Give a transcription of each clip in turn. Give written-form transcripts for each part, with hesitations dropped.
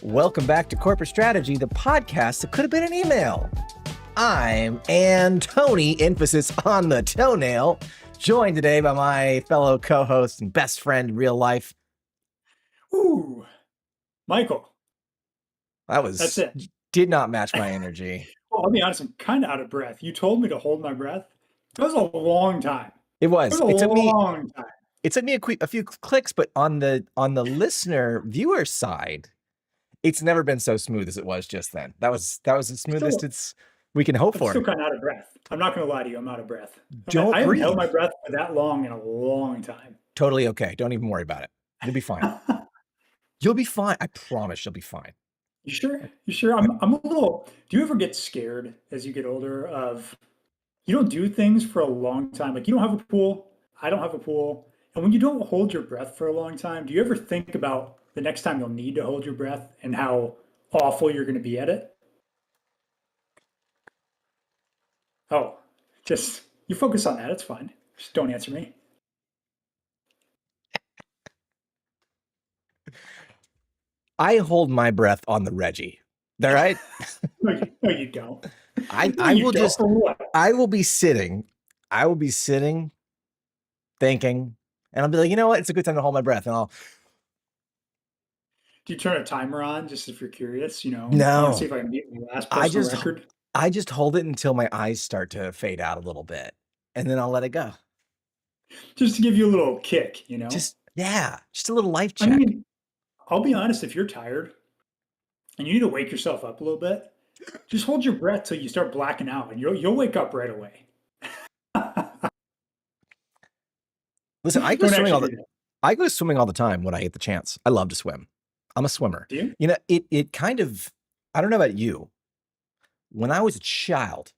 Welcome back to Corporate Strategy, the podcast that could have been an email. I'm Tony, emphasis on the toenail, joined today by my fellow co-host and best friend in real life. Ooh, Michael. That's it. Did not match my energy. Well, I'll be honest, I'm kind of out of breath. You told me to hold my breath. That was a long time. It was. It took me a long time. It took me a few clicks, but on the listener viewer side, it's never been so smooth as it was just then. That was the smoothest we can hope for. I'm still kind of out of breath. I'm not going to lie to you. I'm out of breath. I haven't held my breath for that long in a long time. Totally okay. Don't even worry about it. You'll be fine. You'll be fine. I promise you'll be fine. You sure? You sure? I'm a little. Do you ever get scared as you get older of you don't do things for a long time? Like you don't have a pool. I don't have a pool. And when you don't hold your breath for a long time, do you ever think about the next time you'll need to hold your breath and how awful you're going to be at it? Oh, just you focus on that. It's fine. Just don't answer me. I hold my breath on the Reggie. All right? No, you don't. I will be sitting, thinking, and I'll be like, you know what? It's a good time to hold my breath. And I'll. Do you turn a timer on just if you're curious? No. I want to see if I can beat the last personal record. I just hold it until my eyes start to fade out a little bit, and then I'll let it go. Just to give you a little kick, Just a little life check. I mean, I'll be honest, if you're tired and you need to wake yourself up a little bit, just hold your breath till you start blacking out, and you'll wake up right away. Listen, I go swimming all the time when I get the chance. I love to swim. I'm a swimmer. Do you? You know, it kind of, I don't know about you. When I was a child,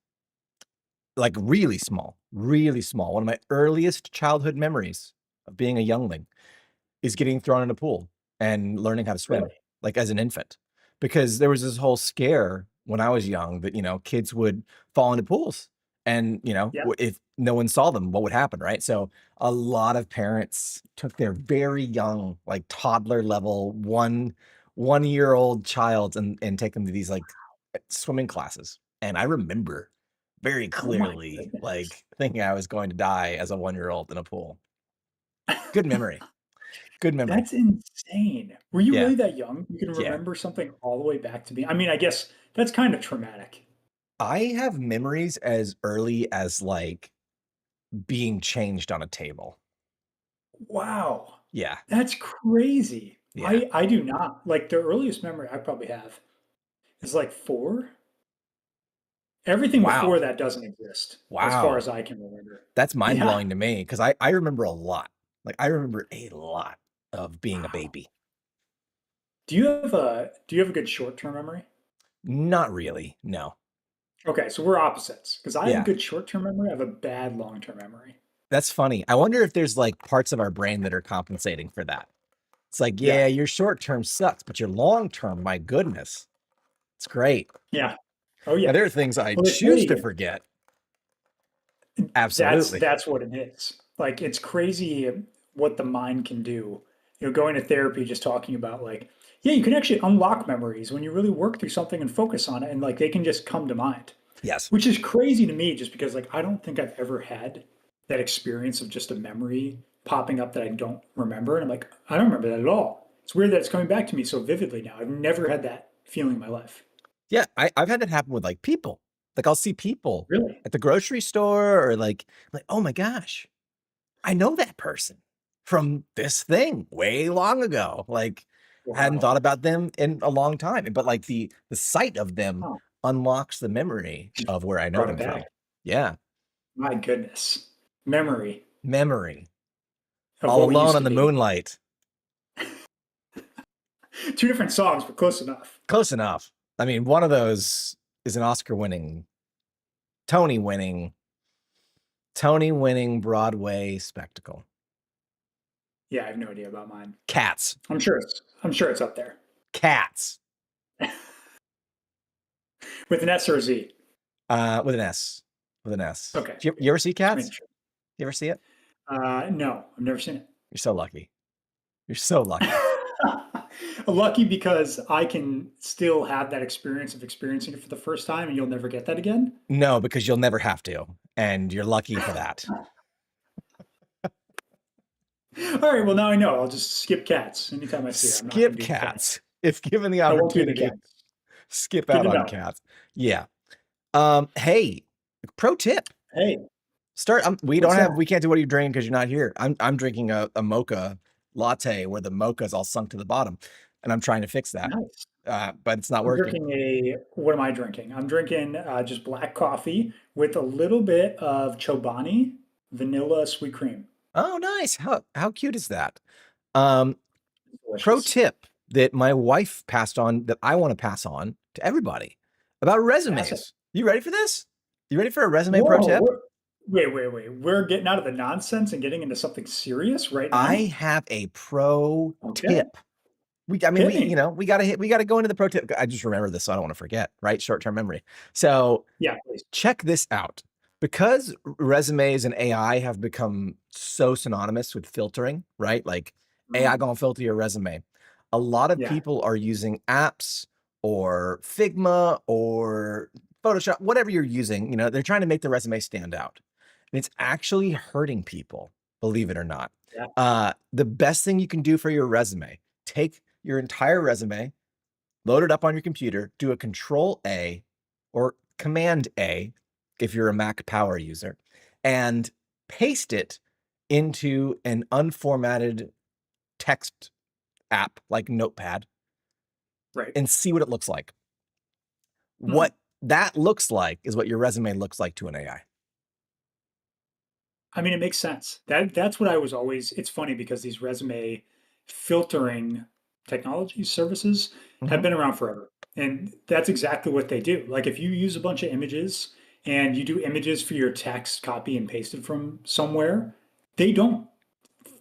like really small, one of my earliest childhood memories of being a youngling is getting thrown in a pool and learning how to swim, like as an infant. Because there was this whole scare when I was young that, kids would fall into pools and, if no one saw them, what would happen, right? So a lot of parents took their very young, like toddler level, 1-year-old child and take them to these like swimming classes. And I remember very clearly like thinking I was going to die as a 1-year-old in a pool. Good memory. Good memory. That's insane. Were you really that young? You can remember something all the way back to me. I mean, I guess that's kind of traumatic. I have memories as early as like being changed on a table. Wow. Yeah. That's crazy. Yeah. I do not. Like the earliest memory I probably have is like 4. Everything before that doesn't exist. Wow. As far as I can remember. That's mind-blowing to me because I remember a lot. Like I remember a lot of being a baby. Do you have a good short-term memory? Not really, no. Okay, so we're opposites because I have a good short-term memory. I have a bad long-term memory. That's funny. I wonder if there's like parts of our brain that are compensating for that. It's like, your short-term sucks, but your long-term, my goodness, it's great. Yeah. Oh yeah. Now, there are things I choose to forget. Absolutely. That's what it is. Like it's crazy what the mind can do. Going to therapy, just talking about like, you can actually unlock memories when you really work through something and focus on it, and like they can just come to mind. Yes. Which is crazy to me, just because like I don't think I've ever had that experience of just a memory popping up that I don't remember, and I'm like, I don't remember that at all. It's weird that it's coming back to me so vividly now. I've never had that feeling in my life. Yeah, I've had that happen with like people. Like I'll see people Really? at the grocery store or like, oh my gosh, I know that person from this thing way long ago. Like hadn't thought about them in a long time. But like the sight of them unlocks the memory of where I know them from. Yeah. My goodness. Memory. All Alone in the Moonlight. 2 different songs, but close enough. Close enough. I mean, one of those is an Oscar-winning, Tony-winning Broadway spectacle. Yeah, I have no idea about mine. Cats. I'm sure it's up there. Cats. With an S or a Z? With an S. Okay. You ever see Cats? Sure. You ever see it? No, I've never seen it. You're so lucky. Lucky because I can still have that experience of experiencing it for the first time, and you'll never get that again. No, because you'll never have to, and you're lucky for that. All right, well, now I know. I'll just skip cats anytime I see it. I'm not Skip going to do the cats. cats. If given the I won't do the opportunity, cats. skip Good out to on know. cats. Yeah. Hey, pro tip. Hey, Start. what's that? We can't do what you're drinking because you're not here. I'm drinking a mocha latte where the mocha is all sunk to the bottom, and I'm trying to fix that, Nice. but it's not I'm working. drinking what am I drinking? I'm drinking just black coffee with a little bit of Chobani vanilla sweet cream. Oh, nice. How cute is that? Um, Pro Delicious. tip that my wife passed on that I want to pass on to everybody about Pass it. resumes. You ready for this? You ready for a resume pro Whoa, tip? wait. We're getting out of the nonsense and getting into something serious right I now? have a pro Okay. tip. I mean, Hit me. we gotta go into the pro tip. I just remember this, so I don't want to forget, right? Short-term memory. So Yeah, please. check this out. Because resumes and AI have become so synonymous with filtering, right? Like AI Mhm. gonna filter your resume. A lot of Yeah. people are using apps or Figma or Photoshop, whatever you're using, they're trying to make the resume stand out. And it's actually hurting people, believe it or not. Yeah. The best thing you can do for your resume, take your entire resume, load it up on your computer, do a Control A or Command A if you're a Mac Power user, and paste it into an unformatted text app like Notepad Right. and see what it looks like. Mhm. What that looks like is what your resume looks like to an AI. I mean, it makes sense. That's what I was always it's funny because these resume filtering technology services have Mhm. been around forever. And that's exactly what they do. Like if you use a bunch of images and you do images for your text copy and pasted from somewhere, they don't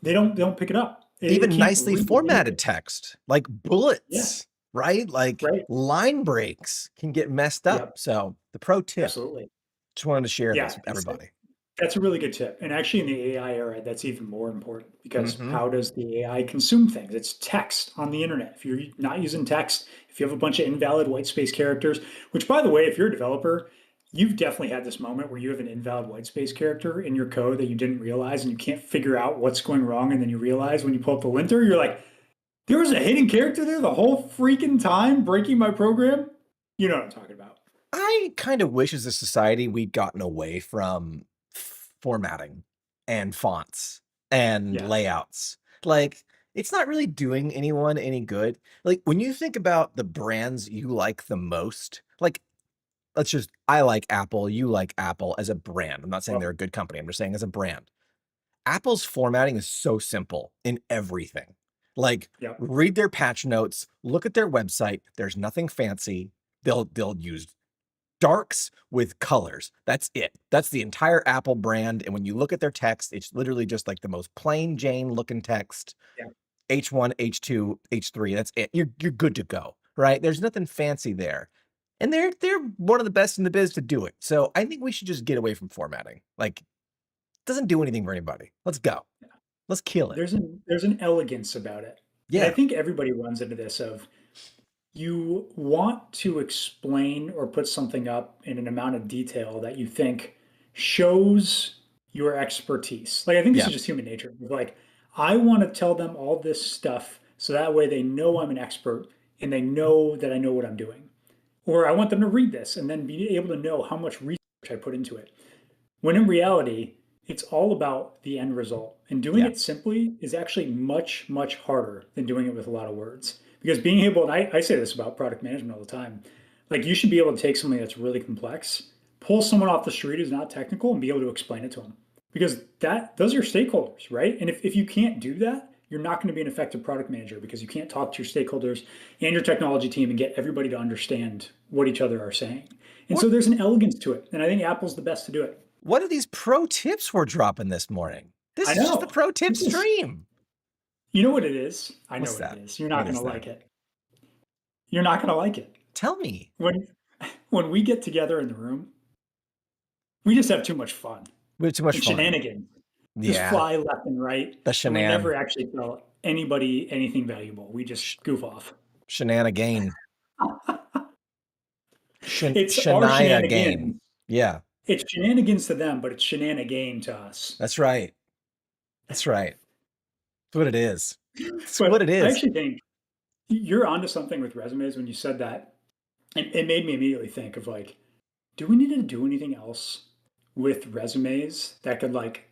they don't pick it up. It Even can't nicely read formatted anything. text, like Yeah, bullets, right? Like right. line breaks can get messed up. Yep, So the pro tip, absolutely. just wanted to share Yeah, this with it's everybody. that's a really good tip. And actually in the AI era, that's even more important because Mhm. how does the AI consume things? It's text on the internet. If you're not using text, if you have a bunch of invalid white space characters, which by the way, if you're a developer, you've definitely had this moment where you have an invalid white space character in your code that you didn't realize and you can't figure out what's going wrong. And then you realize when you pull up the linter, you're like, there was a hidden character there the whole freaking time breaking my program. You know what I'm talking about. I kind of wish as a society we'd gotten away from formatting and fonts and Yeah. layouts. Like, it's not really doing anyone any good. Like, when you think about the brands you like the most, like, I like Apple, you like Apple as a brand. I'm not saying Well, they're a good company. I'm just saying as a brand. Apple's formatting is so simple in everything. Like, yeah. read their patch notes, look at their website. There's nothing fancy. They'll use darks with colors. That's it. That's the entire Apple brand. And when you look at their text, it's literally just like the most plain Jane looking text. Yeah. H1, H2, H3. That's it. You're good to go, right? There's nothing fancy there. And they're one of the best in the biz to do it. So I think we should just get away from formatting. Like, it doesn't do anything for anybody. Let's go. Let's kill it. There's an elegance about it. And I Yeah. think everybody runs into this of you want to explain or put something up in an amount of detail that you think shows your expertise. Like I think this Yeah. is just human nature. Like I want to tell them all this stuff so that way they know I'm an expert and they know that I know what I'm doing. Or I want them to read this and then be able to know how much research I put into it. When in reality, it's all about the end result. And doing Yeah. it simply is actually much, much harder than doing it with a lot of words. Because being able, and I say this about product management all the time, like you should be able to take something that's really complex, pull someone off the street who's not technical and be able to explain it to them. Because those are your stakeholders, right? And if you can't do that, you're not going to be an effective product manager because you can't talk to your stakeholders and your technology team and get everybody to understand what each other are saying. And What so there's an elegance to it. And I think Apple's the best to do it. what are these pro tips we're dropping this morning? This I is just the know. pro tip This is, stream. you know what it is? I know What's what it that? is. You're not What going to is that? like it. You're not going to like it. Tell me. When we get together in the room, we just have too much fun We have too much and fun. shenanigans just Yeah. fly left and right, The and we shenan. never actually tell it. anybody anything valuable. We Sh- just goof off. Shenanigans. It's our Shania shenanigans. game. Yeah, It's shenanigans to them, but it's shenanigan to us. that's right. That's right. That's what it is. That's what it But I is. actually think you're onto something with resumes when you said that. And it made me immediately think of like, do we need to do anything else with resumes that could like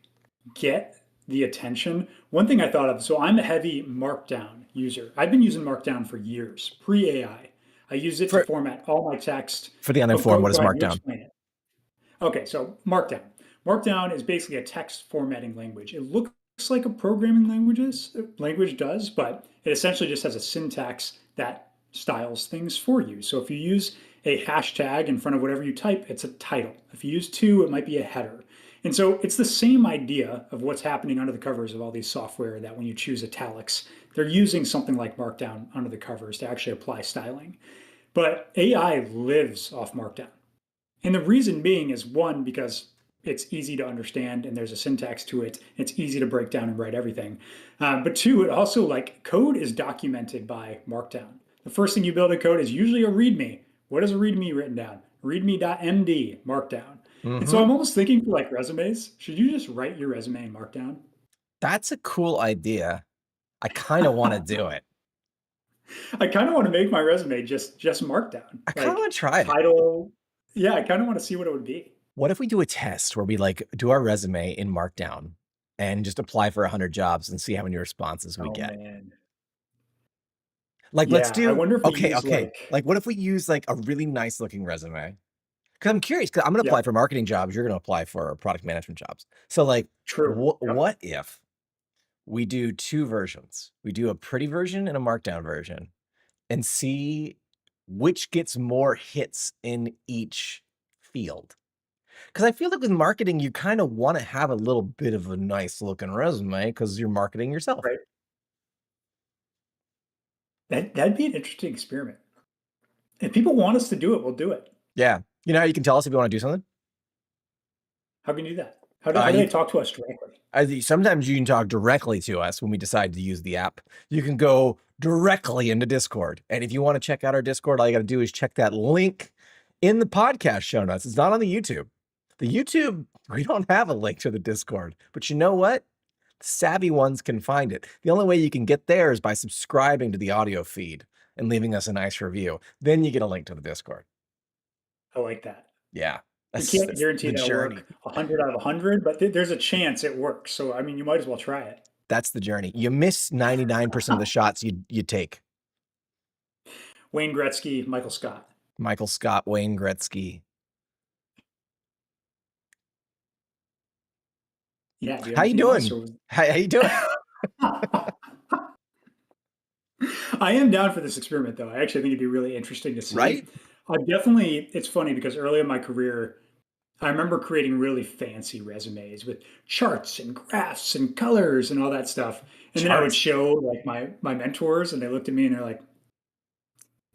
get the attention? One thing I thought of, so I'm a heavy Markdown user. I've been using Markdown for years, pre-AI. I use it to For format all my text. the Oh, uninformed, what go is ahead, you Markdown? explain it. Okay, so Markdown. Markdown is basically a text formatting language. It looks like a programming language does, but it essentially just has a syntax that styles things for you. So if you use a hashtag in front of whatever you type, it's a title. If you use two, it might be a header. And so it's the same idea of what's happening under the covers of all these software that when you choose italics, they're using something like Markdown under the covers to actually apply styling. But AI lives off Markdown. And the reason being is one, because it's easy to understand and there's a syntax to it. It's easy to break down and write everything. But two, it also like code is documented by Markdown. The first thing you build in code is usually a README. What is a README written down? README.md, Markdown. And so Mm-hmm. I'm almost thinking for like resumes, should you just write your resume in Markdown? That's a cool idea. I kind of want to do it. I kind of want to make my resume just Markdown, I kind of like want to try it. title. Yeah, I kind of want to see what it would be. What if we do a test where we like do our resume in Markdown and just apply for 100 jobs and see how many responses we Oh get? man. Like, let's Yeah, I do, wonder if we okay, use okay. like Like, what if we use like a really nice looking resume? Because I'm curious, because I'm going to apply yep, for marketing jobs. You're going to apply for product management jobs. So, like, true. Yep. what if we do two versions? We do a pretty version and a Markdown version and see which gets more hits in each field. Because I feel like with marketing, you kind of want to have a little bit of a nice looking resume because you're marketing yourself. Right. That'd be an interesting experiment. If people want us to do it, we'll do it. Yeah. You know how you can tell us if you want to do something? How can you do that? How do You they talk to us directly? sometimes you can talk directly to us when we decide to use the app. You can go directly into Discord. And if you want to check out our Discord, all you got to do is check that link in the podcast show notes. It's not on the YouTube. The YouTube, we don't have a link to the Discord. But you know what? Savvy ones can find it. The only way you can get there is by subscribing to the audio feed and leaving us a nice review. Then you get a link to the Discord. I like that. Yeah, You that's, can't that's guarantee the that'll journey. work 100 out of 100, but there's a chance it works. So I mean, you might as well try it. That's the journey. You miss 99% of the shots you take. Wayne Gretzky, Michael Scott. Michael Scott, Wayne Gretzky. Yeah. Do you have How you anything else? doing? How you doing? I am down for this experiment, though. I actually think it'd be really interesting to see. Right? It's funny because early in my career, I remember creating really fancy resumes with charts and graphs and colors and all that stuff. And then I would Charts. show like my mentors and they looked at me and they're like,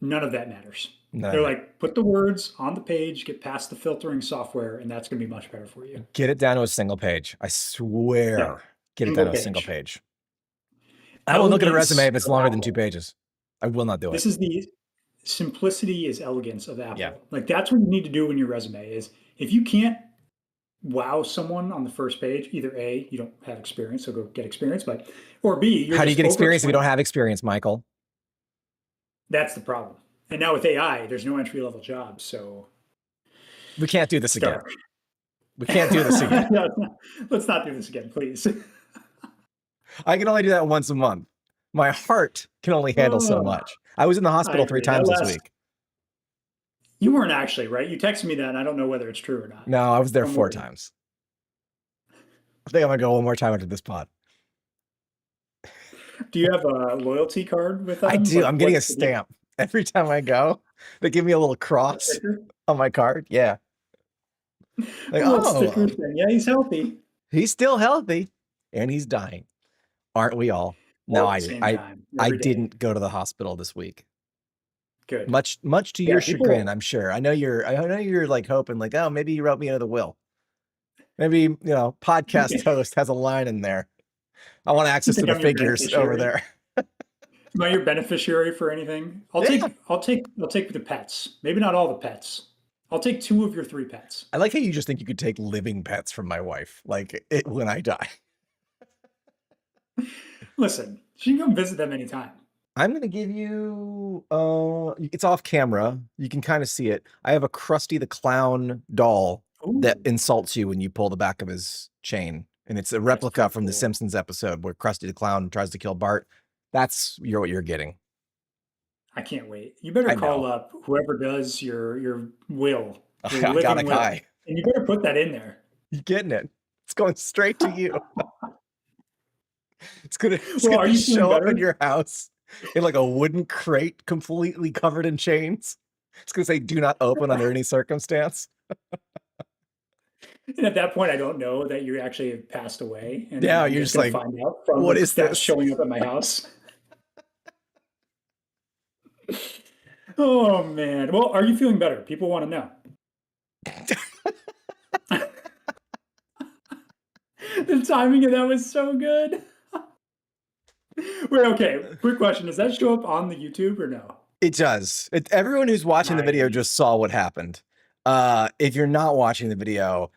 none of that matters. None They're of it. like, put the words on the page, get past the filtering software, and that's going to be much better for you. Get it down to a single page. I Yeah, swear. Get it down single to a single page. page. I won't look at a resume Elegance if it's of longer than 2 Apple. pages. I will not do it. This is the simplicity is elegance of Yeah. Apple. Like that's what you need to do in your resume is if you can't wow someone on the first page, either A, you don't have experience, so go get experience, but or B, you're How do you just get over experience if you don't explaining. have experience, Michael? That's the problem. And now with AI, there's no entry level jobs, so We can't do this it's again. dark. We can't do this again. No, let's not do this again, please. I can only do that once a month. My heart can only handle so Oh, much. I was in the I hospital 3 agree. That times this last week. you weren't actually, right? You texted me that, and I don't know whether it's true or not. No, I was there One 4 more. times. I think I'm gonna go one more time after this pod. Do you have a loyalty card with I them? do. Like, I'm getting a what's the deal? stamp every time I go. They give me a little A cross sticker? on my card. Yeah. A Like, little sticker oh, saying, "Yeah, he's healthy." he's still healthy and he's dying. Aren't we all? No, All at the same I time, I every day. didn't go to the hospital this week. Good. Much to Yeah, your chagrin, people I'm sure. I know you're like hoping like, oh, maybe you wrote me into the will. Maybe, podcast host has a line in there. I want You access to think the I'm your figures over beneficiary? there. Am I your beneficiary for anything? Yeah. I'll take the pets. Maybe not all the pets. I'll take two of your three pets. I like how you just think you could take living pets from my wife, like when I die. Listen, she can come visit them anytime. I'm gonna give you it's off camera. You can kind of see it. I have a Krusty the Clown doll that Ooh, insults you when you pull the back of his chain. And it's a that's replica pretty from the cool. Simpsons episode where Krusty the Clown tries to kill Bart. That's what you're getting. I can't wait. You better I call know. up whoever does your will, your I got a living will, guy. and you better put that in there. You getting it? It's going straight to you. It's Well, gonna are you feeling show up in better? your house in like a wooden crate completely covered in chains. It's gonna say do not open under any circumstance. And at that point, I don't know that you actually have passed away, and Yeah, I'm you're just just gonna like, find out from what is that this? showing up at my house. Oh man. Well, are you feeling better? People want to know. The timing of that was so good. Wait, okay. Quick question: does that show up on the YouTube or no? It does. Everyone who's watching the video Nice. just saw what happened. If you're not watching the video,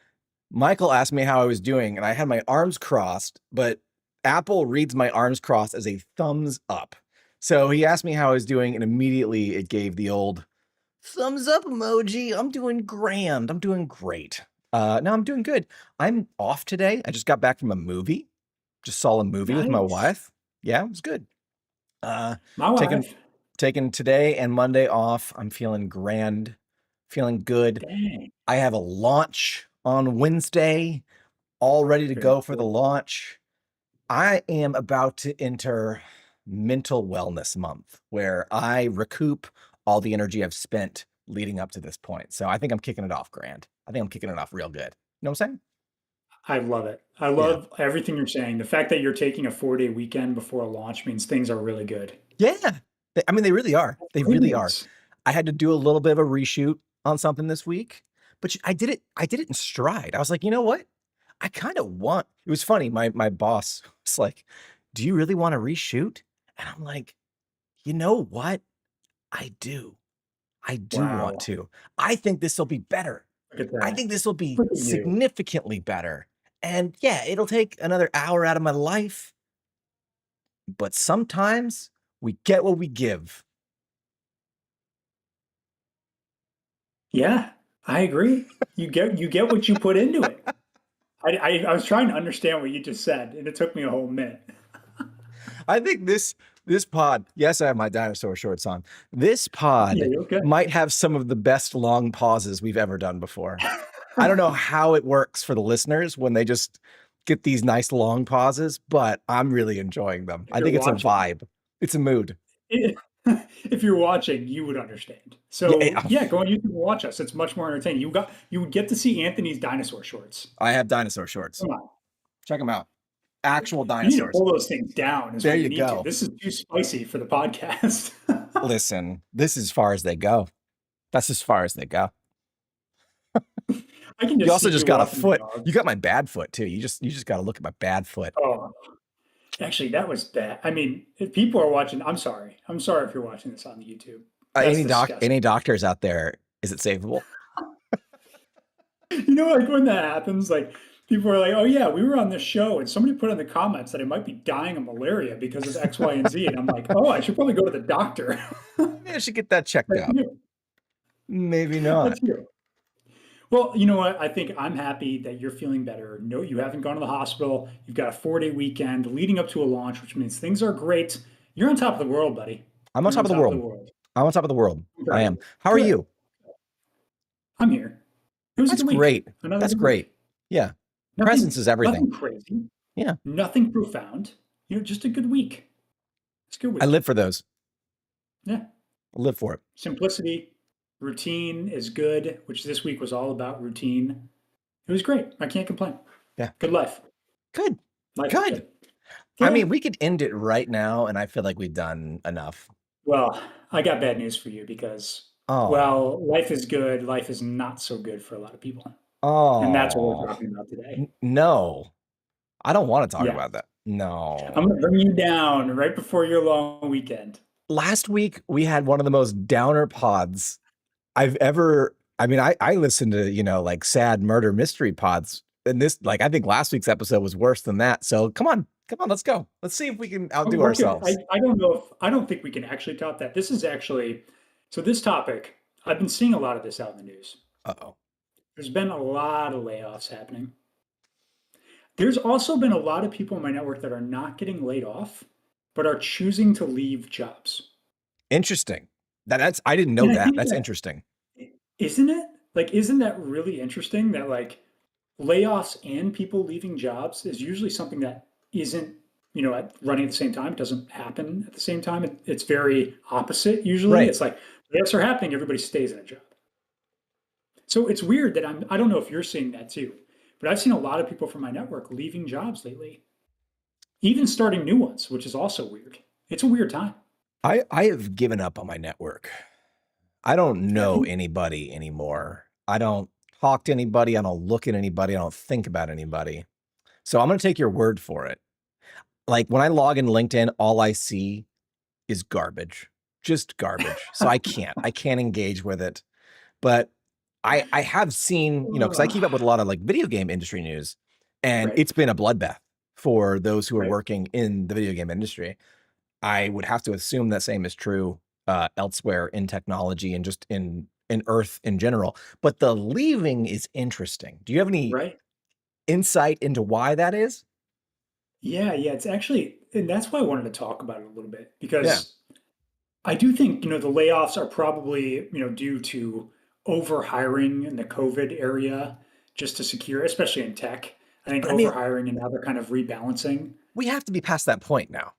Michael asked me how I was doing, and I had my arms crossed, but Apple reads my arms crossed as a thumbs up. So he asked me how I was doing, and immediately it gave the old thumbs up emoji. I'm doing grand. I'm doing great. No, I'm doing good. I'm off today. I just got back from a movie. Just saw a movie with my Nice. wife. Yeah, it was good. Uh, My taking wife. taking today and Monday off. I'm feeling grand, feeling good. Dang. I have a launch on Wednesday, all ready to Very go for the cool. launch. I am about to enter mental wellness month where I recoup all the energy I've spent leading up to this point. So I think I'm kicking it off grand. I think I'm kicking it off real good. You know what I'm saying? I love it. I Yeah. love everything you're saying. The fact that you're taking a 4-day weekend before a launch means things are really good. Yeah. I mean, they really are. They Great really are. news. I had to do a little bit of a reshoot on something this week, but I did it in stride. I was like, you know what? I kind of want, it was funny. My boss was like, do you really want to reshoot? And I'm like, you know what? I do. I do want Wow. to. I think this will be better. Look at I that. think this will be Look at you. significantly better. And yeah, it'll take another hour out of my life, but sometimes we get what we give. Yeah, I agree. You get what you put into it. I was trying to understand what you just said, and it took me a whole minute. I think this pod, yes, I have my dinosaur shorts on. This Yeah, pod you're okay. might have some of the best long pauses we've ever done before. I don't know how it works for the listeners when they just get these nice long pauses, but I'm really enjoying them. If I you're think it's a watching, vibe. It's a mood. if you're watching, you would understand. Yeah, So yeah, go on YouTube and watch us. It's much more entertaining. You would get to see Anthony's dinosaur shorts. I have dinosaur shorts. Come on. Check them out. Actual You need to dinosaurs. pull those things down is There what you you need to. go. This is too spicy for the podcast. Listen, this is as far as they go. That's as far as they go. I can You just see also just you got a walking your foot. dog. You got my bad foot too. You just got to look at my bad foot. Oh, actually, that was bad. I mean, if people are watching, I'm sorry. I'm sorry if you're watching this on the YouTube. That's Any disgusting. doctors out there, is it savable? You know, like when that happens, like people are like, "Oh yeah, we were on this show," and somebody put in the comments that I might be dying of malaria because of X, Y, and Z, and I'm like, "Oh, I should probably go to the doctor." Maybe I should get that checked That's out. you. Maybe not. That's you. Well, you know what? I think I'm happy that you're feeling better. No, you haven't gone to the hospital. You've got a 4-day weekend leading up to a launch, which means things are great. You're on top of the world, buddy. I'm on You're top on of the top of the world. world. I'm on top of the world. I'm I proud of am. you. How are Good. you? I'm here. It was a That's good week. great. Another That's good great. week. Yeah. Presence Nothing, is everything. nothing crazy. Yeah. Nothing profound. You know, just a good week. It's a good I week. live for those. Yeah. I live for it. Simplicity, routine is good, which this week was all about routine. It was great. I can't complain. Yeah. Good life. Good. Life is Good. good. I Yeah. mean, we could end it right now, and I feel like we've done enough. Well, I got bad news for you because, Oh. well, life is good. Life is not so good for a lot of people. And that's what we're Oh. talking about today. No. I don't want to talk Yeah. about that. I'm No. gonna bring you down right before your long weekend. Last week we had one of the most downer pods I've ever. I mean, I listen to, like sad murder mystery pods. And this, like, I think last week's episode was worse than that. So come on, let's go. Let's see if we can outdo Okay, ourselves. I don't know if I don't think we can actually top that. This is actually so this topic, I've been seeing a lot of this out in the news. Uh-oh. There's been a lot of layoffs happening. There's also been a lot of people in my network that are not getting laid off, but are choosing to leave jobs. Interesting. I didn't know And I that. think That's that interesting. isn't it? Like, isn't that really interesting that like layoffs and people leaving jobs is usually something that isn't, running at the same time. It doesn't happen at the same time. It's very opposite usually. Right. It's like layoffs are happening, everybody stays in a job. So it's weird that I don't know if you're seeing that too, but I've seen a lot of people from my network leaving jobs lately, even starting new ones, which is also weird. It's a weird time. I have given up on my network. I don't Have know you? anybody anymore. I don't talk to anybody. I don't look at anybody. I don't think about anybody. So I'm going to take your word for it. Like when I log in LinkedIn, all I see is garbage, just garbage. So I can't engage with it. But I have seen, because I keep up with a lot of like video game industry news, and Right, it's been a bloodbath for those who are right, working in the video game industry. I would have to assume that same is true elsewhere in technology and just in Earth in general. But the leaving is interesting. Do you have any right. insight into why that is? Yeah, yeah. It's actually, and that's why I wanted to talk about it a little bit Yeah. because I do think, the layoffs are probably, due to over hiring in the COVID area just to secure, especially in tech. I think But I mean, over hiring and now they're kind of rebalancing. we have to be past that point now.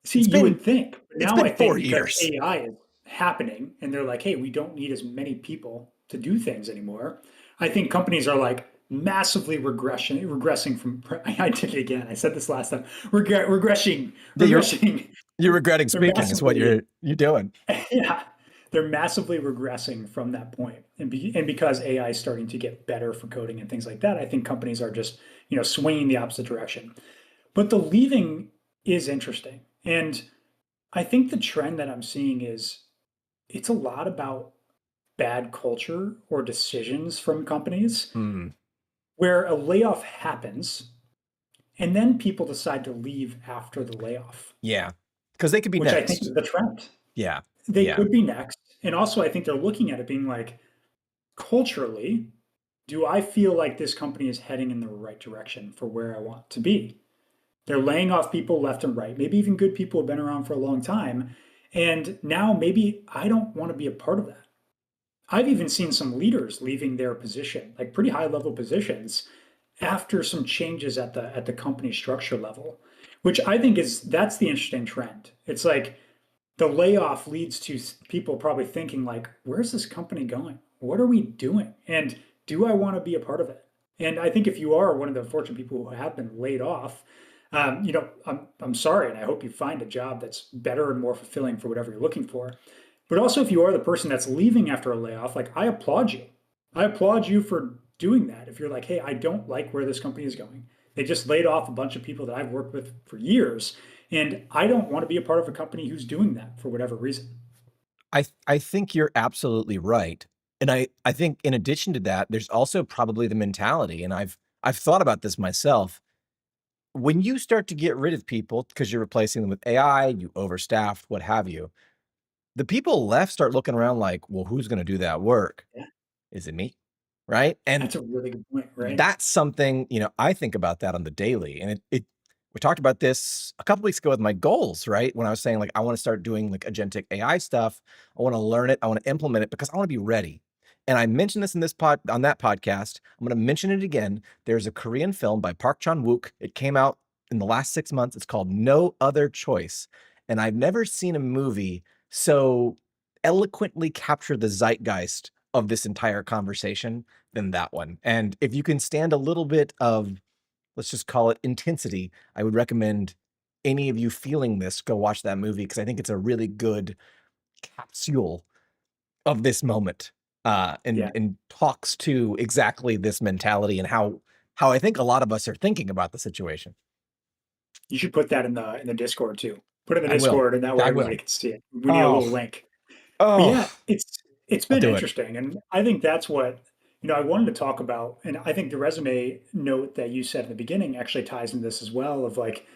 See, It's you been would think, but it's now been I think 4 because years. AI is happening and they're like, hey, we don't need as many people to do things anymore. I think companies are like massively regressing from, I did it again. I said this last time, Yeah, regressing. you're regretting They're speaking is what massively, you're doing. yeah, they're massively regressing from that point. And because AI is starting to get better for coding and things like that, I think companies are just, swinging the opposite direction. But the leaving is interesting. And I think the trend that I'm seeing is it's a lot about bad culture or decisions from companies Hmm. where a layoff happens and then people decide to leave after the layoff, Yeah. Because they could be which I think next. is the trend. Yeah. They Yeah. could be next. And also, I think they're looking at it being like, culturally, do I feel like this company is heading in the right direction for where I want to be? They're laying off people left and right, maybe even good people who've been around for a long time. And now maybe I don't want to be a part of that. I've even seen some leaders leaving their position, like pretty high level positions, after some changes at the company structure level, which I think is that's the interesting trend. It's like the layoff leads to people probably thinking like, where's this company going? What are we doing? And do I want to be a part of it? And I think if you are one of the fortunate people who have been laid off, I'm sorry, and I hope you find a job that's better and more fulfilling for whatever you're looking for. But also, if you are the person that's leaving after a layoff, like I applaud you. I applaud you for doing that. If you're like, hey, I don't like where this company is going. They just laid off a bunch of people that I've worked with for years, and I don't want to be a part of a company who's doing that for whatever reason. I think you're absolutely right. And I think in addition to that, there's also probably the mentality, and I've thought about this myself. When you start to get rid of people because you're replacing them with AI, you overstaffed, what have you, the people left start looking around like, "Well, who's gonna do that work? Yeah, Is it me?" Right? And that's a really good point, right? that's something, I think about that on the daily, and it we talked about this a couple weeks ago with my goals, right? When I was saying, like, I wanna start doing, like, agentic AI stuff. I wanna learn it, I wanna implement it because I wanna be ready. And I mentioned this in this pod on that podcast. I'm gonna mention it again. There's a Korean film by Park Chan-wook. It came out in the last 6 months. It's called No Other Choice, and I've never seen a movie so eloquently capture the zeitgeist of this entire conversation than that one. And if you can stand a little bit of, let's just call it intensity, I would recommend any of you feeling this go watch that movie because I think it's a really good capsule of this moment, Yeah. and talks to exactly this mentality and how I think a lot of us are thinking about the situation. You should put that in the Discord too. Put it in the I will. Discord, and that way I everybody will. can see it. We need a Oh, little link. But oh, yeah, it's I'll been do it. interesting, and I think that's what I wanted to talk about. And I think the resume note that you said in the beginning actually ties into this as well. Of like,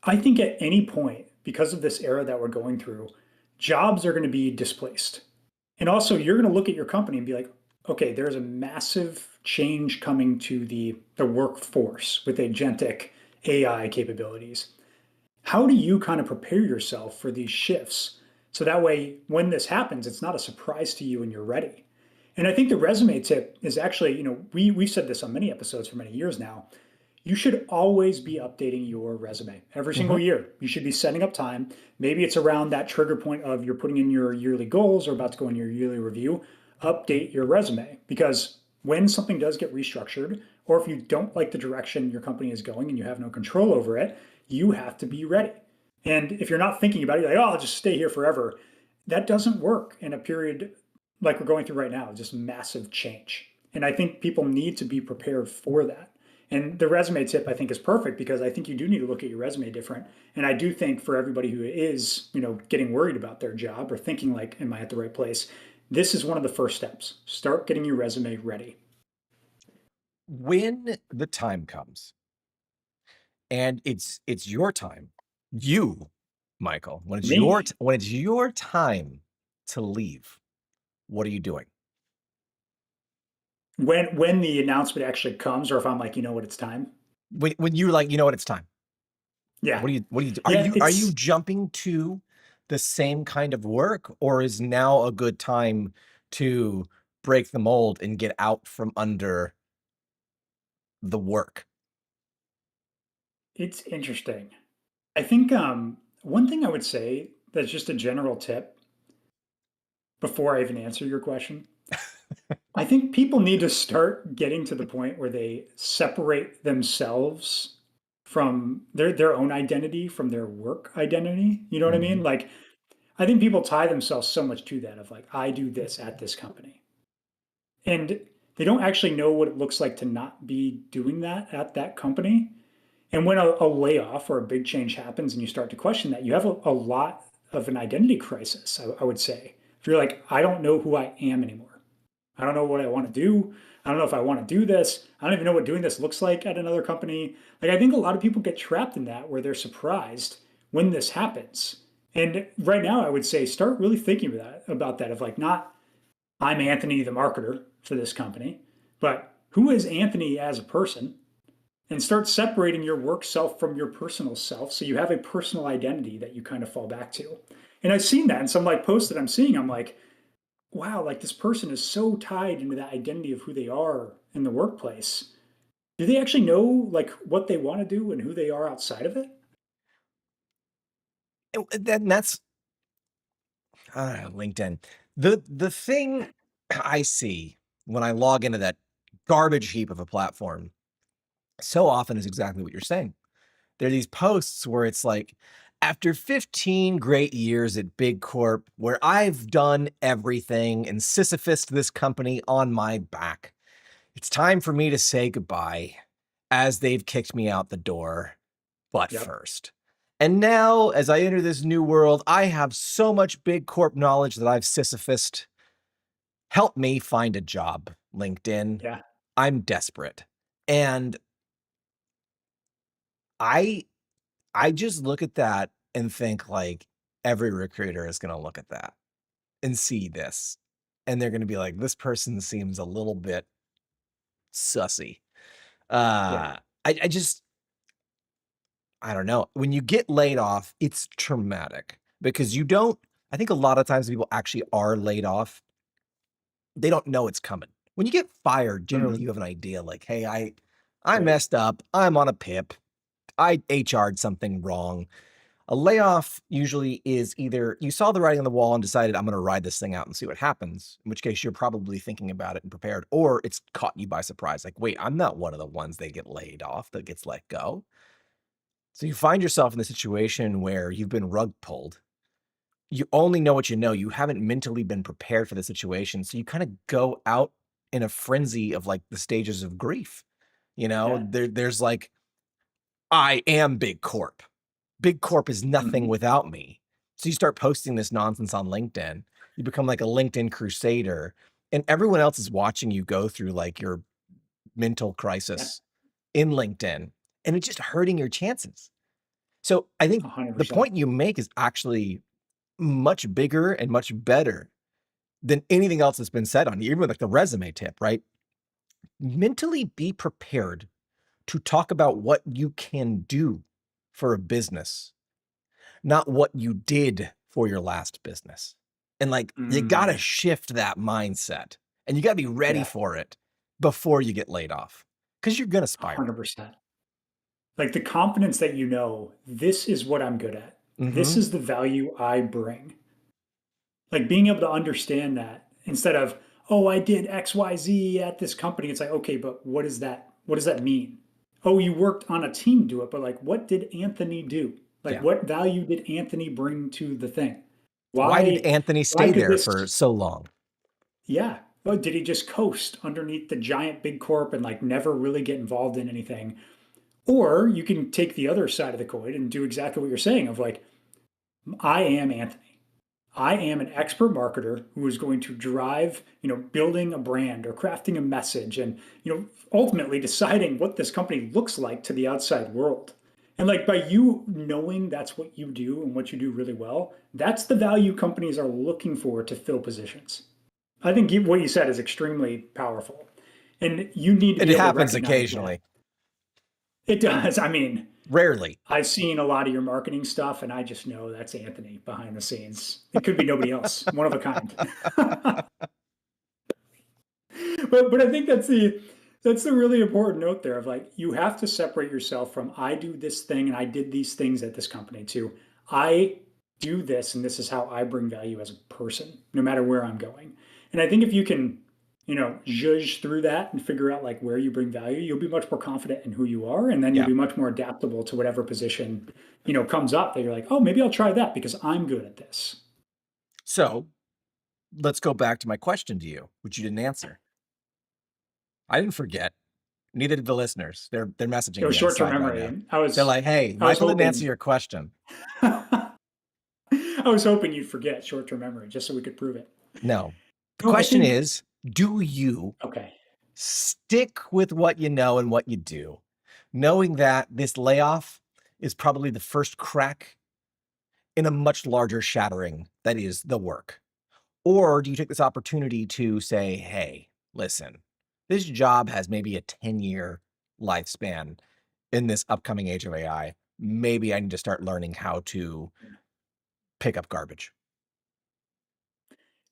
I think at any point, because of this era that we're going through, jobs are going to be displaced. And also, you're going to look at your company and be like, okay, there's a massive change coming to the workforce with agentic AI capabilities. How do you kind of prepare yourself for these shifts? So that way, when this happens, it's not a surprise to you and you're ready. And I think the resume tip is actually, we've said this on many episodes for many years now. You should always be updating your resume every Mhm. single year. You should be setting up time. Maybe it's around that trigger point of you're putting in your yearly goals or about to go in your yearly review. Update your resume because when something does get restructured, or if you don't like the direction your company is going and you have no control over it, you have to be ready. And if you're not thinking about it, you're like, oh, I'll just stay here forever. That doesn't work in a period like we're going through right now, just massive change. And I think people need to be prepared for that. And the resume tip I think is perfect because I think you do need to look at your resume different. And I do think for everybody who is, getting worried about their job or thinking like, am I at the right place? This is one of the first steps. Start getting your resume ready. When the time comes and it's your time, you, Michael, Me, when it's your time to leave, what are you doing? when the announcement actually comes, or if I'm like, you know what, it's time. When you're like, "You know what? It's time." Yeah, What do you do? yeah, Are you it's jumping to the same kind of work, or is now a good time to break the mold and get out from under the work? it's interesting. I think one thing I would say that's just a general tip before I even answer your question. I think people need to start getting to the point where they separate themselves from their own identity from their work identity. You know what I mean? Mhm. Like I think people tie themselves so much to that of like I do this at this company. And they don't actually know what it looks like to not be doing that at that company. And when a layoff or a big change happens and you start to question that, you have a lot of an identity crisis, I would say. If you're like, I don't know who I am anymore. I don't know what I want to do. I don't know if I want to do this. I don't even know what doing this looks like at another company. Like, I think a lot of people get trapped in that where they're surprised when this happens. And right now, I would say start really thinking about that of like, not I'm Anthony, the marketer for this company, but who is Anthony as a person? And start separating your work self from your personal self so you have a personal identity that you kind of fall back to. And I've seen that in some like posts that I'm seeing. I'm like, wow, like this person is so tied into that identity of who they are in the workplace. Do they actually know like what they want to do and who they are outside of it? And then that's LinkedIn. The thing I see when I log into that garbage heap of a platform so often is exactly what you're saying. There are these posts where it's like, after 15 great years at Big Corp, where I've done everything and Sisyphus this company on my back, it's time for me to say goodbye as they've kicked me out the door, but Yep. first. And now, as I enter this new world, I have so much Big Corp knowledge that I've Sisyphused. Help me find a job, LinkedIn. Yeah. I'm desperate. And I I just look at that and think like every recruiter is going to look at that and see this. And they're going to be like, this person seems a little bit sussy. Yeah. I just, I don't know. When you get laid off, it's traumatic because you don't, I think a lot of times people actually are laid off. They don't know it's coming. When you get fired, generally Mhm. you have an idea like, hey, I Right. messed up. I'm on a pip. I HR'd something wrong. A layoff usually is either you saw the writing on the wall and decided, I'm going to ride this thing out and see what happens, in which case you're probably thinking about it and prepared, or it's caught you by surprise. Like, wait, I'm not one of the ones that get laid off, that gets let go. So you find yourself in the situation where you've been rug pulled. You only know what you know. You haven't mentally been prepared for the situation. So you kind of go out in a frenzy of like the stages of grief. Yeah. There's like I am big corp. Big corp is nothing Mhm. without me. So you start posting this nonsense on LinkedIn. You become like a LinkedIn crusader, and everyone else is watching you go through like your mental Yeah, crisis in LinkedIn, and it's just hurting your chances. So I think the 100%. point you make is actually much bigger and much better than anything else that's been said on you, even like the resume tip, right? Mentally be prepared to talk about what you can do for a business, not what you did for your last business. And like, you got to Mm, shift that mindset and you got to be ready yeah, for it before you get laid off because you're going to spiral. 100%. Like the confidence that you know, this is what I'm good at. This Hmm. is the value I bring. Like being able to understand that instead of, oh, I did XYZ at this company. It's like, okay, but what is that? What does that mean? Oh, you worked on a team to do it, but like, what did Anthony do? Like, Yeah. what value did Anthony bring to the thing? Why did Why, Anthony why stay could there this, for so long? yeah. Oh, did he just coast underneath the giant big corp and like never really get involved in anything? Or you can take the other side of the coin and do exactly what you're saying of like, I am Anthony. I am an expert marketer who is going to drive, building a brand or crafting a message and, ultimately deciding what this company looks like to the outside world. And like by you knowing that's what you do and what you do really well, that's the value companies are looking for to fill positions. I think what you said is extremely powerful. And you need to It be able to happens recognize that. occasionally, It does. I mean, rarely. I've seen a lot of your marketing stuff, and I just know that's Anthony behind the scenes. It could be nobody else, one of a kind. But I think that's the really important note there of like you have to separate yourself from I do this thing and I did these things at this company to I do this and this is how I bring value as a person, no matter where I'm going. And I think if you can, judge through that and figure out like where you bring value, you'll be much more confident in who you are, and then you'll Yeah. be much more adaptable to whatever position, comes up that you're like, oh, maybe I'll try that because I'm good at this. So let's go back to my question to you, which you didn't answer. I didn't forget. Neither did the listeners. They're It messaging was me on the short term side right memory, now. and I They're was like, "Hey, I was Michael didn't answer hoping your question." I was hoping you'd forget short-term memory just so we could prove it. No. The No, I question think is, do you okay. stick with what you know and what you do, knowing that this layoff is probably the first crack in a much larger shattering that is the work? Or do you take this opportunity to say, "Hey, listen, this job has maybe a 10-year lifespan in this upcoming age of AI. Maybe I need to start learning how to pick up garbage."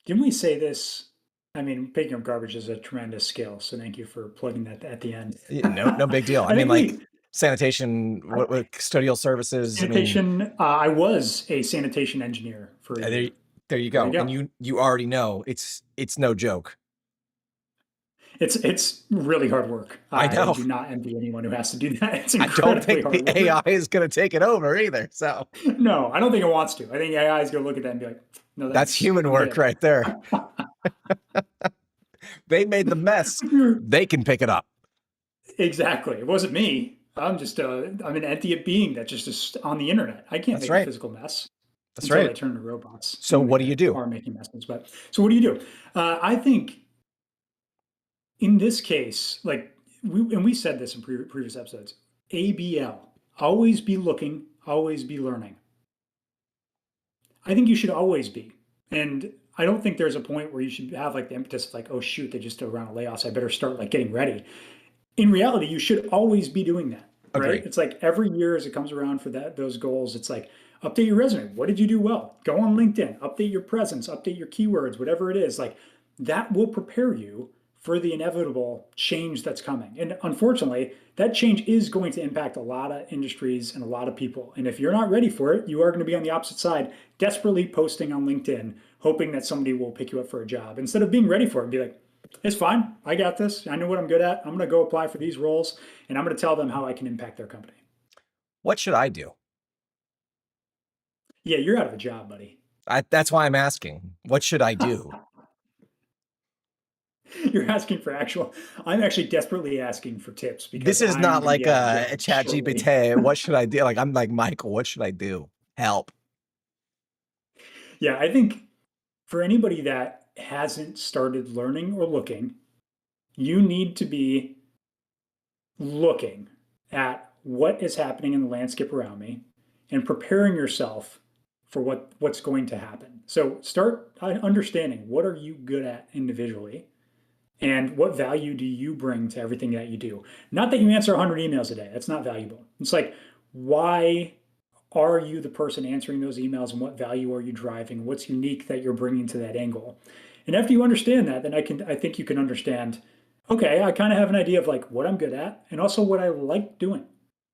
Didn't we say this? I mean, picking up garbage is a tremendous skill, so thank you for plugging that at the end. No big deal. I I mean, think like, we sanitation, what custodial services, I mean, sanitation. I was a sanitation engineer for a uh, there year. there you There you go, and go. you already know it's no joke. It's really hard work. I I know. do not envy anyone who has to do that. It's I don't incredibly think the hard AI work. is gonna take it over either, so No, I don't think it wants to. I think AI is going to look at that and be like, "No, that's thanks. human I'm work good." right there. They made the mess. They can pick it up. Exactly. It wasn't me. I'm an entity being that just is on the internet. I can't That's make a right. physical mess That's until right. they turn into robots, So and then what do they you do? are making messes. But so what do you do? I think in this case, like we said this in previous episodes, ABL, always be looking, always be learning. I think you should always be. And I don't think there's a point where you should have like the impetus of like, oh shoot, they just did a round of layoffs. I better start like getting ready. In reality, you should always be doing that, right? Agree. It's like every year as it comes around for those goals, it's like update your resume. What did you do well? Go on LinkedIn, update your presence, update your keywords, whatever it is. Like that will prepare you for the inevitable change that's coming. And unfortunately, that change is going to impact a lot of industries and a lot of people. And if you're not ready for it, you are going to be on the opposite side, desperately posting on LinkedIn, hoping that somebody will pick you up for a job instead of being ready for it and be like, it's fine. I got this. I know what I'm good at. I'm going to go apply for these roles and I'm going to tell them how I can impact their company. What should I do? Yeah, you're out of a job, buddy. That's why I'm asking. What should I do? You're asking for actual, I'm actually desperately asking for tips because This is I'm not going to like be out of a a job chat shortly. GPT. What should I do? Like, I'm like, Michael, what should I do? Help. Yeah, I think for anybody that hasn't started learning or looking, you need to be looking at what is happening in the landscape around me and preparing yourself for what's going to happen. So start understanding what are you good at individually and what value do you bring to everything that you do. Not that you answer 100 emails a day. That's not valuable. It's like, why are you the person answering those emails and what value are you driving? What's unique that you're bringing to that angle? And after you understand that, then I think you can understand, okay, I kind of have an idea of like what I'm good at and also what I like doing.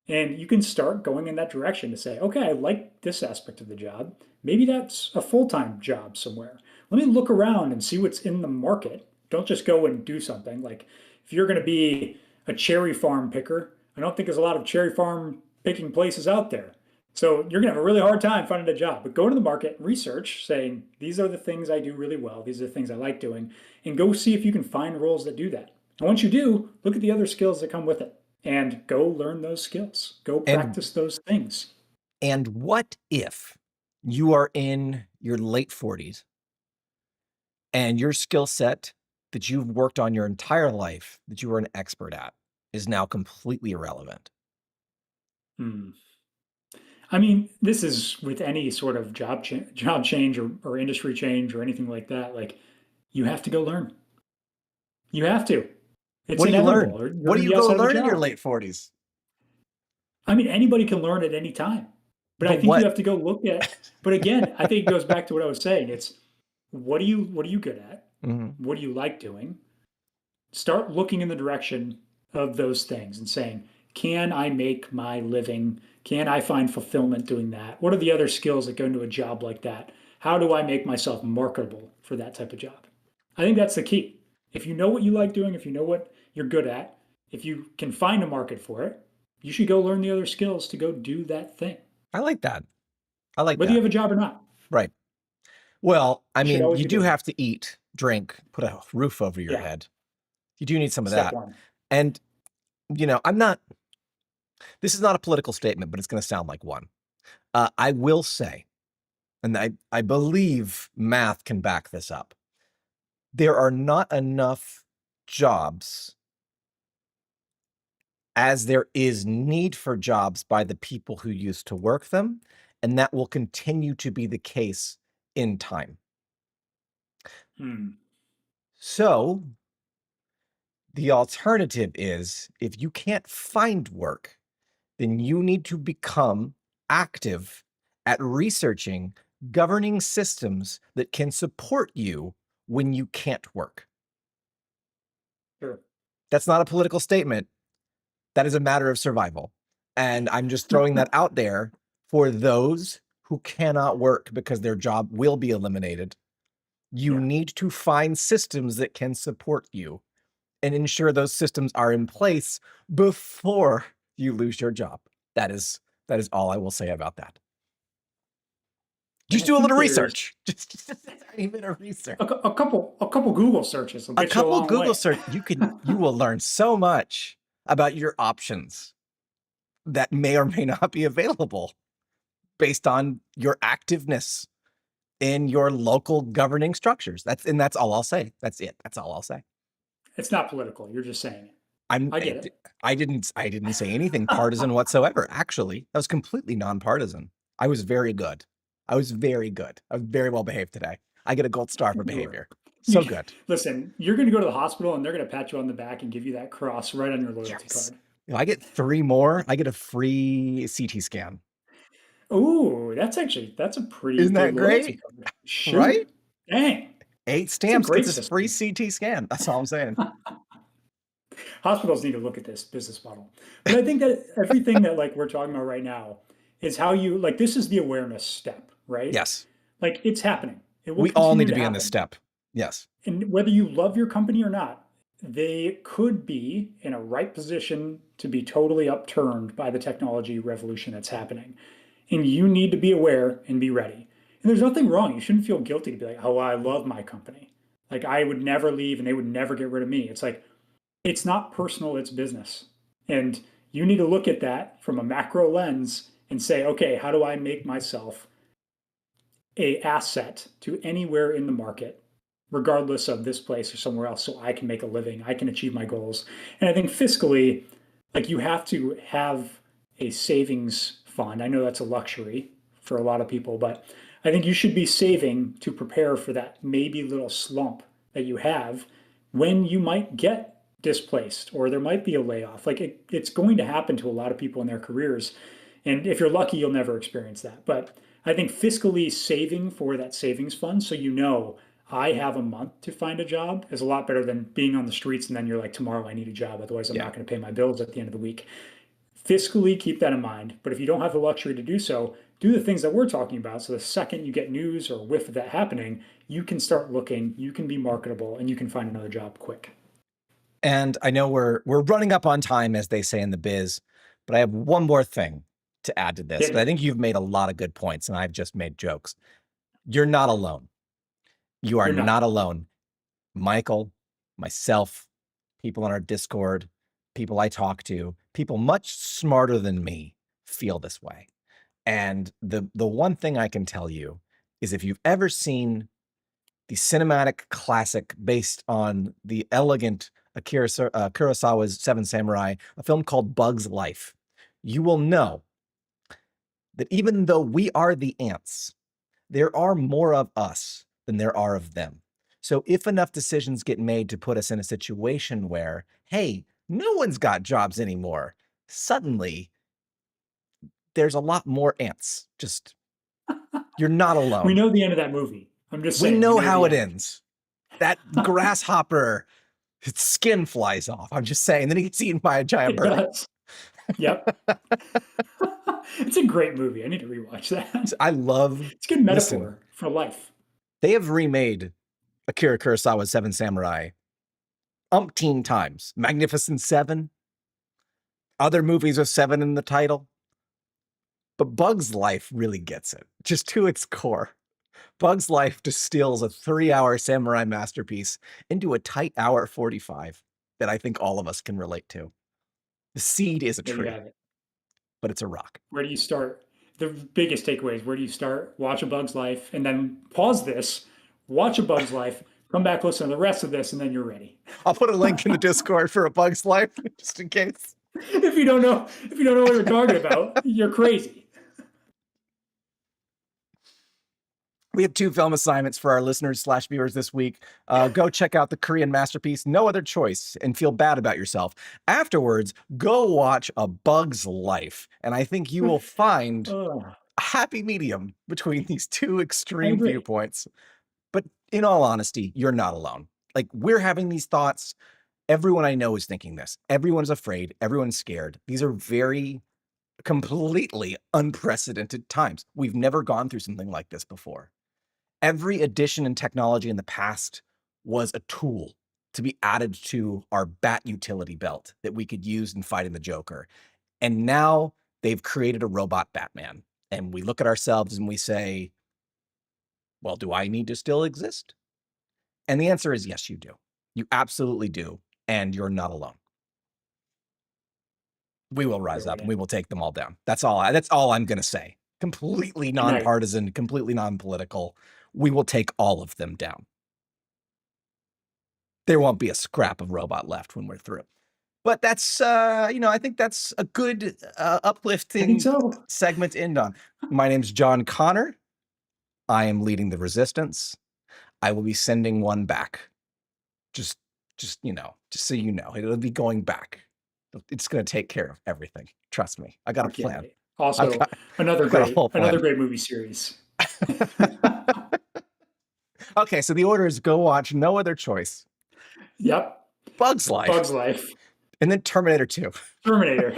And you can start going in that direction to say, okay, I like this aspect of the job. Maybe that's a full-time job somewhere. Let me look around and see what's in the market. Don't just go and do something. Like if you're going to be a cherry farm picker, I don't think there's a lot of cherry farm picking places out there. So you're gonna have a really hard time finding a job. But go to the market, research, saying these are the things I do really well, these are the things I like doing, and go see if you can find roles that do that. And once you do, look at the other skills that come with it and go learn those skills. Go And practice those things. what if you are in your late 40s and your skill set that you've worked on your entire life, that you are an expert at, is now completely irrelevant? Hmm. I mean, this is with any sort of job change or industry change or anything like that. Like, you have to go learn. You have to. It's What do you inevitable, learn? or you're What do going to you be go outside of a learn in your job. late 40s? I mean, anybody can learn at any time, but I But think you what? have to go look at. But again, I think it goes back to what I was saying. It's what are you good at? Mhm. What do you like doing? Start looking in the direction of those things and saying, can I make my living? Can I find fulfillment doing that? What are the other skills that go into a job like that? How do I make myself marketable for that type of job? I think that's the key. If you know what you like doing, if you know what you're good at, if you can find a market for it, you should go learn the other skills to go do that thing, I like that. I like whether you that. have a job or not. Right. Well, I You should mean, always you be do doing it. have to eat, drink, put a roof over your Yeah, head. You do need some of step that. one. And, I'm not, this is not a political statement, but it's going to sound like one. I will say, and I believe math can back this up, there are not enough jobs as there is need for jobs by the people who used to work them. And that will continue to be the case in time. Hmm. So the alternative is if you can't find work, then you need to become active at researching governing systems that can support you when you can't work. Sure. That's not a political statement. That is a matter of survival. And I'm just throwing that out there for those who cannot work because their job will be eliminated. You Yeah. need to find systems that can support you and ensure those systems are in place before you lose your job. That is all I will say about that. And Just I do a think little there's research. Just a tiny bit of research. a couple Google searches will A get you a couple long Google way. search, you will learn so much about your options that may or may not be available based on your activeness in your local governing structures. That's all I'll say. That's it. That's all I'll say. It's not political. You're just saying it. I'm I get it. I didn't say anything partisan whatsoever. Actually, that was completely nonpartisan. I was very good. I was very good. I was very well behaved today. I get a gold star for You were. behavior. So You good. listen. You're going to go to the hospital and they're going to pat you on the back and give you that cross right on your loyalty Yes. card. I get 3 more. I get a free CT scan. Ooh, that's a pretty Isn't good that loyalty great? card. Right? Shoot, dang, 8 it's a stamps great gets us free system. CT scan. That's all I'm saying. Hospitals need to look at this business model. But I think that everything that like we're talking about right now is how you like this is the awareness step, right? Yes. Like it's happening. It will We all need continue to to be in this happen. step. Yes. And whether you love your company or not, they could be in a right position to be totally upturned by the technology revolution that's happening. And you need to be aware and be ready. And there's nothing wrong. You shouldn't feel guilty to be like, oh, I love my company. Like I would never leave and they would never get rid of me. It's like, it's not personal, it's business. And you need to look at that from a macro lens and say, okay, how do I make myself a asset to anywhere in the market, regardless of this place or somewhere else, so I can make a living, I can achieve my goals. And I think fiscally, like you have to have a savings fund. I know that's a luxury for a lot of people, but I think you should be saving to prepare for that maybe little slump that you have when you might get displaced or there might be a layoff. Like it's going to happen to a lot of people in their careers. And if you're lucky, you'll never experience that. But I think fiscally saving for that savings fund, so you know I have a month to find a job, is a lot better than being on the streets and then you're like, tomorrow I need a job, otherwise I'm Yeah. not going to pay my bills at the end of the week. Fiscally, keep that in mind. But if you don't have the luxury to do so, do the things that we're talking about. So the second you get news or whiff of that happening, you can start looking, you can be marketable, and you can find another job quick. And I know we're running up on time, as they say in the biz, but I have one more thing to add to this. Hit But I me. think you've made a lot of good points, and I've just made jokes. You're not alone. You are You're not not. alone. Michael, myself, people on our Discord, people I talk to, people much smarter than me feel this way. And the one thing I can tell you is if you've ever seen the cinematic classic based on the elegant Akira Kurosawa's Seven Samurai, a film called Bug's Life, you will know that even though we are the ants, there are more of us than there are of them. So if enough decisions get made to put us in a situation where, hey, no one's got jobs anymore, suddenly there's a lot more ants. Just, you're not We alone. know the end of that movie. I'm just We saying, we know know how the it end. ends. That grasshopper, its skin flies off. I'm just saying. Then he gets eaten by a giant It bird. does. Yep. It's a great movie. I need to rewatch that. I love, It's a good listen, metaphor for life. they have remade Akira Kurosawa's Seven Samurai umpteen times. Magnificent Seven, other movies with seven in the title. But Bug's Life really gets it, just to its core. Bug's Life distills a 3-hour samurai masterpiece into a tight hour 45 that I think all of us can relate to. The seed is a There you tree, have it. but it's a rock. Where do you start? The biggest takeaways. Where do you start? Watch A Bug's Life, and then pause this. Watch A Bug's Life. Come back, listen to the rest of this, and then you're ready. I'll put a link in the Discord for A Bug's Life, just in case. If you don't know what we're talking about, you're crazy. We have 2 film assignments for our listeners/viewers this week. Go check out the Korean masterpiece, No Other Choice, and feel bad about yourself. Afterwards, go watch A Bug's Life, and I think you will find Oh, a happy medium between these 2 I extreme agree. viewpoints. But in all honesty, you're not alone. Like, we're having these thoughts. Everyone I know is thinking this. Everyone's afraid. Everyone's scared. These are very completely unprecedented times. We've never gone through something like this before. Every addition in technology in the past was a tool to be added to our bat utility belt that we could use in fighting the Joker. And now they've created a robot Batman. And we look at ourselves and we say, well, do I need to still exist? And the answer is yes, you do. You absolutely do. And you're not alone. We will rise up and we will take them all down. That's all I'm going to say. Completely Good night. nonpartisan, completely non-political. We will take all of them down. There won't be a scrap of robot left when we're through. But that's, I think that's a good, I think uplifting so. segment to end on. My name's John Connor. I am leading the resistance. I will be sending one back. Just so you know, it'll be going back. It's going to take care of everything. Trust me. I got a I can't plan. wait. Also, I've got a whole another plan. great movie series. Okay, so the order is go watch No Other Choice, Yep. Bug's Life, Bug's Life. and then Terminator 2. Terminator.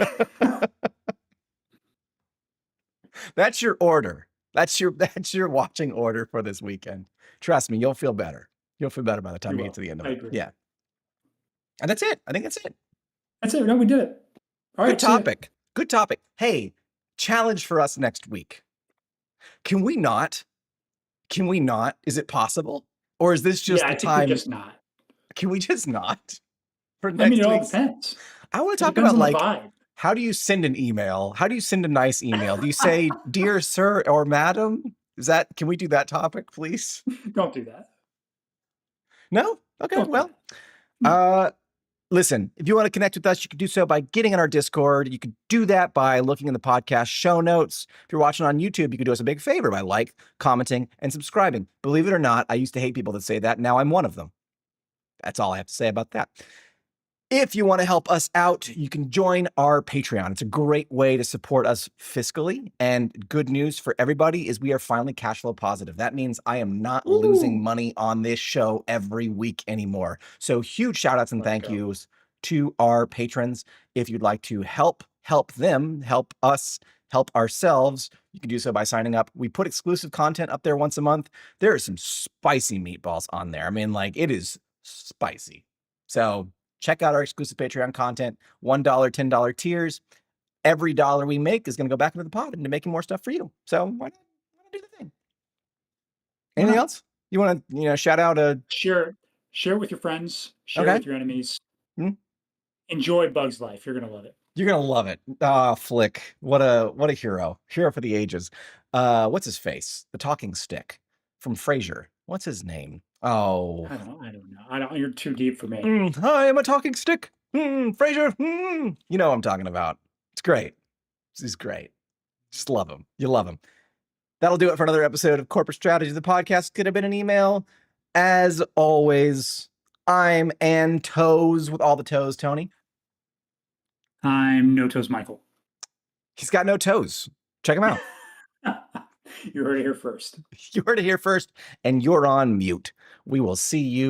That's your order. That's your watching order for this weekend. Trust me, you'll feel better. You'll feel better by the time We you get will. to the end of I it. agree. Yeah. And that's it. I think that's it. That's it. No, we did it. All Good right. See ya. topic. Good topic. Hey, challenge for us next week. Can we not? Is it possible Or is this Yeah, just the I think we're time? just not. Can we just not for I mean, it next all week's? depends. I want to It talk depends about on the like, vibe. how do you send an email? How do you send a nice email? Do you say, dear sir or madam? Can we do that topic, please? Don't do that. No? Okay, Don't do well, that. No. uh, listen, if you want to connect with us, you can do so by getting in our Discord. You can do that by looking in the podcast show notes. If you're watching on YouTube, you can do us a big favor by commenting, and subscribing. Believe it or not, I used to hate people that say that. Now I'm one of them. That's all I have to say about that. If you want to help us out, you can join our Patreon. It's a great way to support us fiscally. And good news for everybody is we are finally cash flow positive. That means I am not losing Woo! money on this show every week anymore. So huge shout outs and Let's thank go. yous to our patrons. If you'd like to help them, help us, help ourselves, you can do so by signing up. We put exclusive content up there once a month. There are some spicy meatballs on there. I mean, like, it is spicy. So check out our exclusive Patreon content, $1, $10 tiers. Every dollar we make is going to go back into the pot into making more stuff for you. So why not do the thing? Why Anything not? else? You want to, shout out a, Share it with your friends. Share it okay. with your enemies. Hmm? Enjoy Bug's life. You're gonna love it. You're going to love it. Ah, Flick. What a hero. Hero for the ages. What's his face? The talking stick from Frasier. What's his name? Oh. I don't know. I don't. You're too deep for me. I am a talking stick. Frasier. You know what I'm talking about. It's great. He's great. Just love him. You love him. That'll do it for another episode of Corporate Strategy. The podcast could have been an email. As always, I'm Ann Toes with all the toes, Tony. I'm No Toes Michael. He's got no toes. Check him out. You heard it here first. You heard it here first, and you're on mute. We will see you